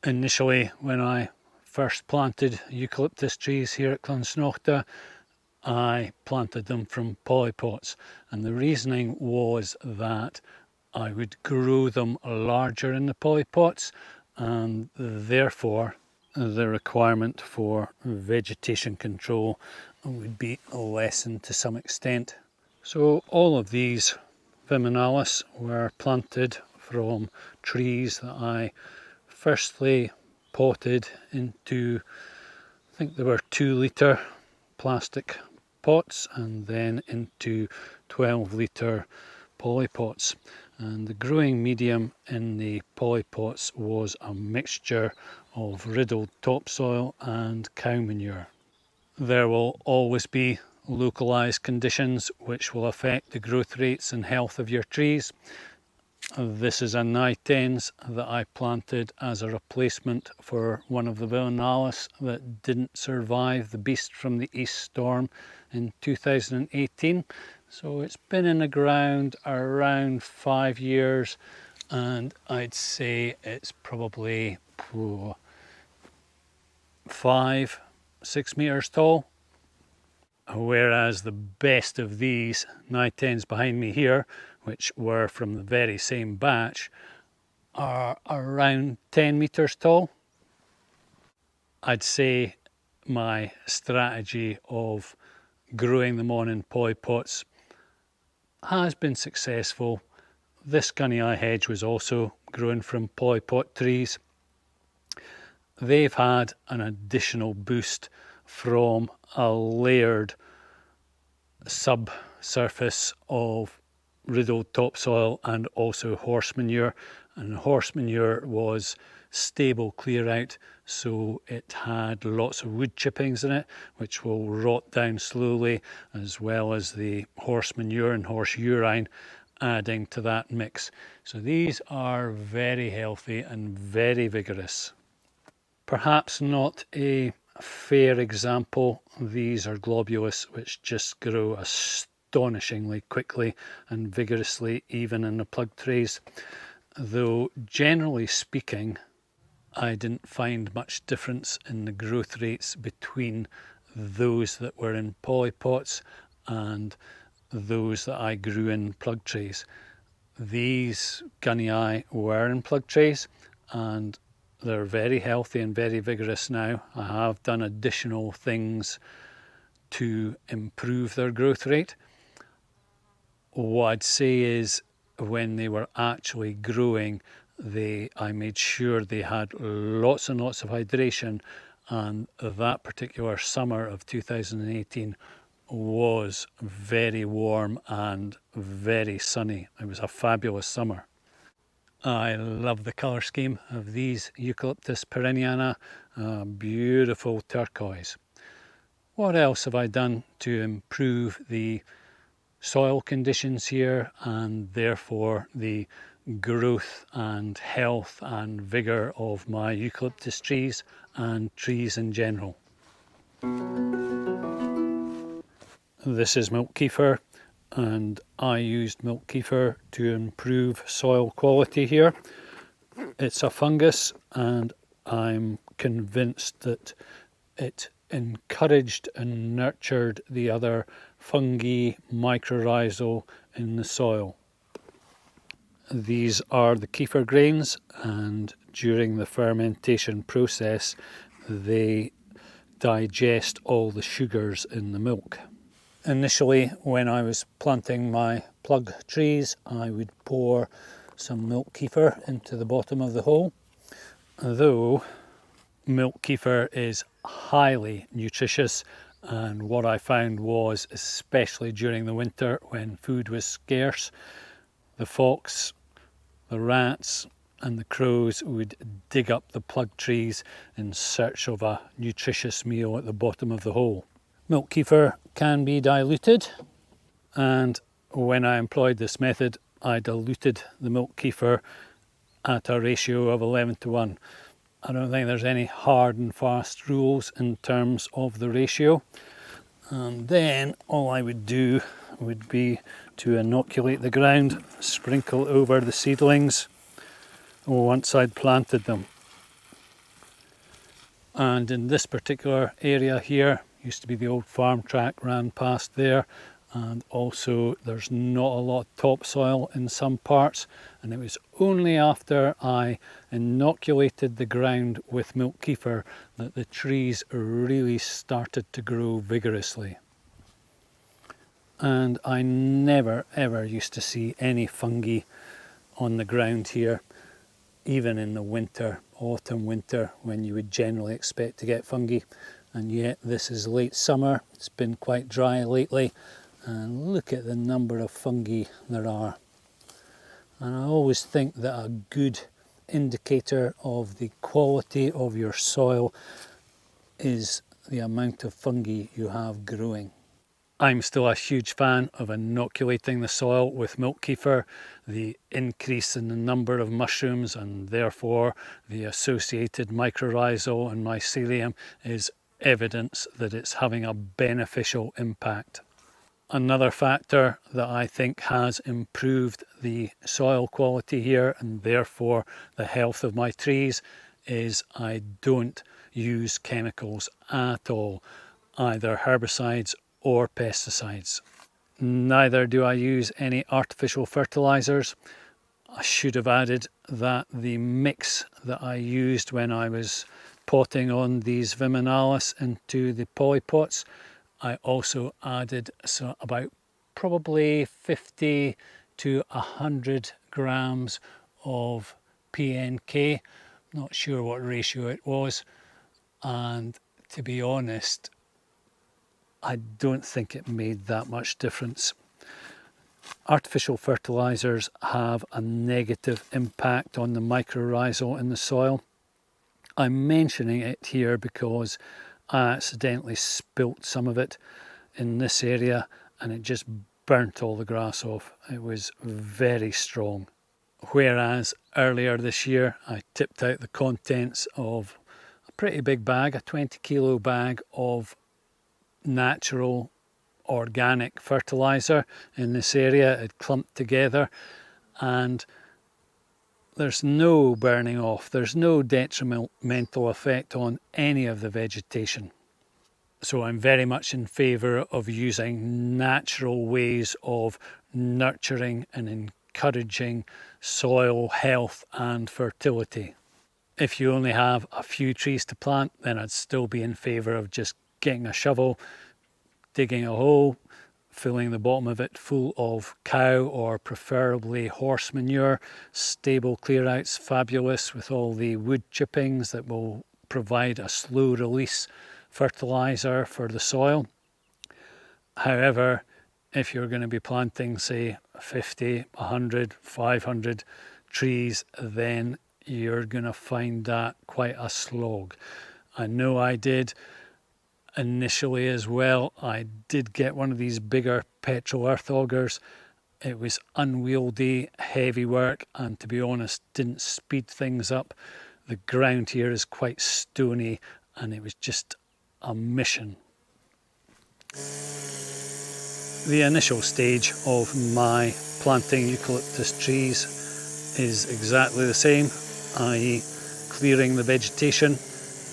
Initially, when I first planted eucalyptus trees here at Clonsnochta, I planted them from polypots, and the reasoning was that I would grow them larger in the polypots, and therefore the requirement for vegetation control would be lessened to some extent. So all of these Viminalis were planted from trees that I firstly potted into, I think they were 2-litre plastic pots, and then into 12-litre polypots. And the growing medium in the polypots was a mixture of riddled topsoil and cow manure. There will always be localised conditions which will affect the growth rates and health of your trees. This is a nitens that I planted as a replacement for one of the Viminalis that didn't survive the beast from the east storm in 2018. So it's been in the ground around 5 years, and I'd say it's probably 5-6 metres tall. Whereas the best of these nitens behind me here, which were from the very same batch, are around 10 metres tall. I'd say my strategy of growing them on in polypots has been successful. This guinea hedge was also grown from polypot trees. They've had an additional boost from a layered subsurface of riddled topsoil and also horse manure, and horse manure was stable clear out, so it had lots of wood chippings in it which will rot down slowly, as well as the horse manure and horse urine adding to that mix. So these are very healthy and very vigorous. Perhaps not a fair example, these are globulus, which just grow astonishingly quickly and vigorously even in the plug trays, though generally speaking I didn't find much difference in the growth rates between those that were in polypots and those that I grew in plug trays. These gunnii were in plug trays and they're very healthy and very vigorous now. I have done additional things to improve their growth rate. What I'd say is when they were actually growing, I made sure they had lots and lots of hydration, and that particular summer of 2018 was very warm and very sunny. It was a fabulous summer. I love the colour scheme of these Eucalyptus perenniana, beautiful turquoise. What else have I done to improve the soil conditions here and therefore the growth and health and vigour of my eucalyptus trees and trees in general? This is milk kefir, and I used milk kefir to improve soil quality here. It's a fungus, and I'm convinced that it encouraged and nurtured the other fungi mycorrhizal in the soil. These are the kefir grains, and during the fermentation process they digest all the sugars in the milk. Initially, when I was planting my plug trees, I would pour some milk kefir into the bottom of the hole. Though milk kefir is highly nutritious, and what I found was, especially during the winter when food was scarce, the fox, the rats and the crows would dig up the plug trees in search of a nutritious meal at the bottom of the hole. Milk kefir can be diluted, and when I employed this method I diluted the milk kefir at a ratio of 11:1. I don't think there's any hard and fast rules in terms of the ratio. And then all I would do would be to inoculate the ground, sprinkle over the seedlings once I'd planted them. And in this particular area here, used to be the old farm track, ran past there, and also there's not a lot of topsoil in some parts, and it was only after I inoculated the ground with milk kefir that the trees really started to grow vigorously. And I never ever used to see any fungi on the ground here, even in the winter, autumn, winter, when you would generally expect to get fungi. And yet this is late summer, it's been quite dry lately, and look at the number of fungi there are. And I always think that a good indicator of the quality of your soil is the amount of fungi you have growing. I'm still a huge fan of inoculating the soil with milk kefir. The increase in the number of mushrooms and therefore the associated mycorrhizal and mycelium is evidence that it's having a beneficial impact. Another factor that I think has improved the soil quality here and therefore the health of my trees is I don't use chemicals at all, either herbicides or pesticides. Neither do I use any artificial fertilizers. I should have added that the mix that I used when I was potting on these viminalis into the polypots, I also added about probably 50 to 100 grams of PNK. Not sure what ratio it was, and to be honest, I don't think it made that much difference. Artificial fertilizers have a negative impact on the mycorrhizal in the soil. I'm mentioning it here because I accidentally spilt some of it in this area and it just burnt all the grass off. It was very strong. Whereas earlier this year I tipped out the contents of a pretty big bag, a 20 kilo bag of natural organic fertilizer in this area. It clumped together and there's no burning off, there's no detrimental effect on any of the vegetation. So I'm very much in favour of using natural ways of nurturing and encouraging soil health and fertility. If you only have a few trees to plant, then I'd still be in favour of just getting a shovel, digging a hole, filling the bottom of it full of cow or preferably horse manure. Stable clear-out's fabulous with all the wood chippings that will provide a slow release fertiliser for the soil. However, if you're going to be planting say 50, 100, 500 trees, then you're going to find that quite a slog. I know I did initially as well. I did get one of these bigger petrol earth augers. It was unwieldy, heavy work, and to be honest, didn't speed things up. The ground here is quite stony and it was just a mission. The initial stage of my planting eucalyptus trees is exactly the same, i.e. clearing the vegetation,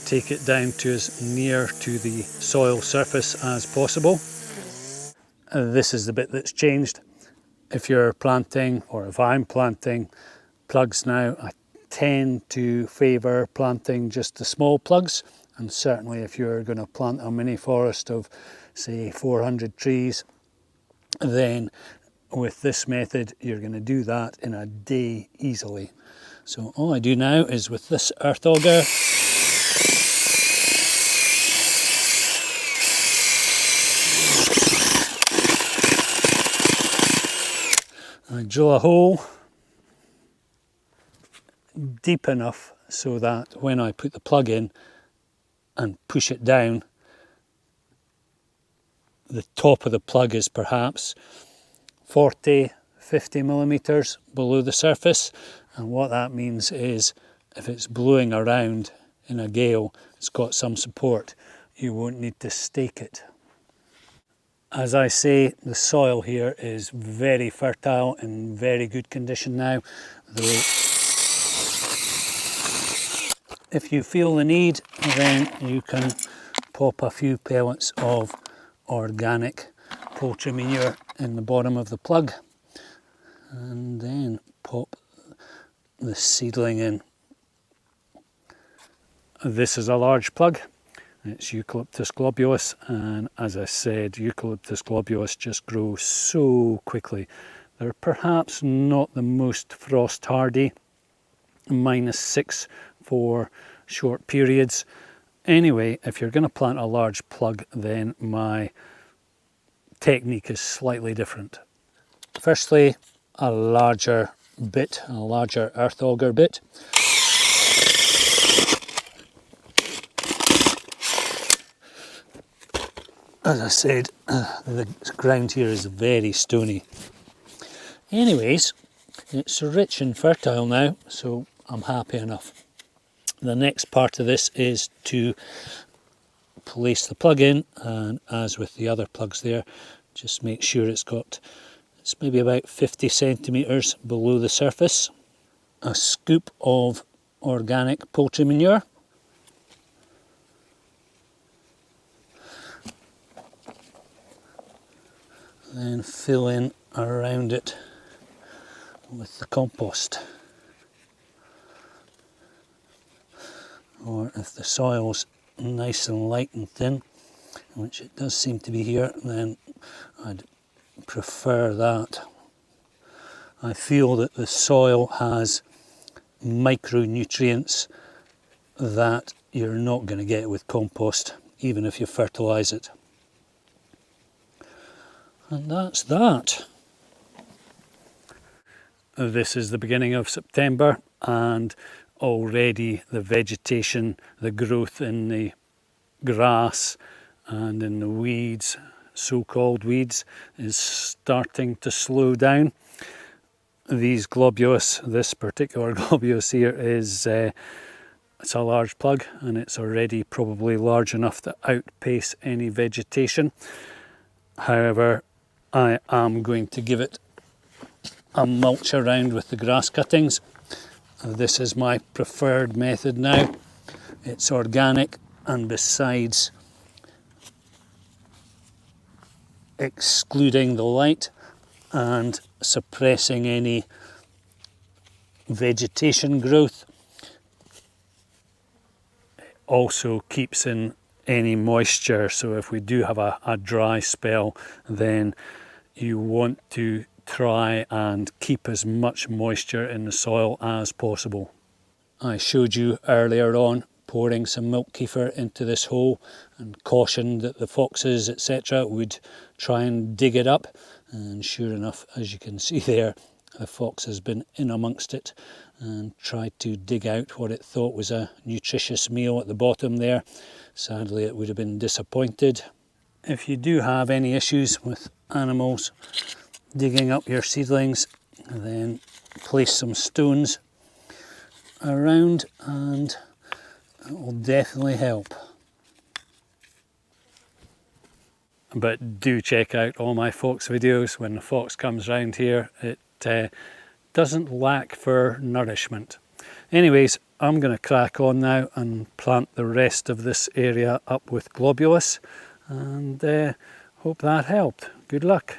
take it down to as near to the soil surface as possible. This is the bit that's changed. If you're planting, or if I'm planting plugs now, I tend to favour planting just the small plugs, and certainly if you're going to plant a mini forest of say 400 trees, then with this method you're going to do that in a day easily. So all I do now is with this earth auger, I drill a hole deep enough so that when I put the plug in and push it down, the top of the plug is perhaps 40, 50 millimeters below the surface, and what that means is if it's blowing around in a gale, it's got some support. You won't need to stake it. As I say, the soil here is very fertile, in very good condition now, though If you feel the need, then you can pop a few pellets of organic poultry manure in the bottom of the plug and then pop the seedling in. This is a large plug. It's Eucalyptus globulus, and as I said, Eucalyptus globulus just grows so quickly. They're perhaps not the most frost hardy, -6 for short periods. Anyway, if you're going to plant a large plug, then my technique is slightly different. Firstly, a larger earth auger bit. As I said, the ground here is very stony. Anyways, it's rich and fertile now, so I'm happy enough. The next part of this is to place the plug in, and as with the other plugs there, just make sure it's maybe about 50 centimetres below the surface. A scoop of organic poultry manure. Then fill in around it with the compost. Or if the soil's nice and light and thin, which it does seem to be here, then I'd prefer that. I feel that the soil has micronutrients that you're not going to get with compost, even if you fertilise it. And that's that. This is the beginning of September, and already the vegetation, the growth in the grass and in the weeds, so-called weeds, is starting to slow down. These globulus, this particular globulus here is it's a large plug, and it's already probably large enough to outpace any vegetation. However, I am going to give it a mulch around with the grass cuttings. This is my preferred method now. It's organic, and besides excluding the light and suppressing any vegetation growth, it also keeps in any moisture. So if we do have a dry spell, then you want to try and keep as much moisture in the soil as possible. I showed you earlier on pouring some milk kefir into this hole and cautioned that the foxes, etc., would try and dig it up, and sure enough, as you can see there, the fox has been in amongst it and tried to dig out what it thought was a nutritious meal at the bottom there. Sadly, it would have been disappointed. If you do have any issues with animals digging up your seedlings, then place some stones around and it will definitely help. But do check out all my fox videos. When the fox comes round here, it doesn't lack for nourishment. Anyways, I'm going to crack on now and plant the rest of this area up with globulus, and hope that helped. Good luck.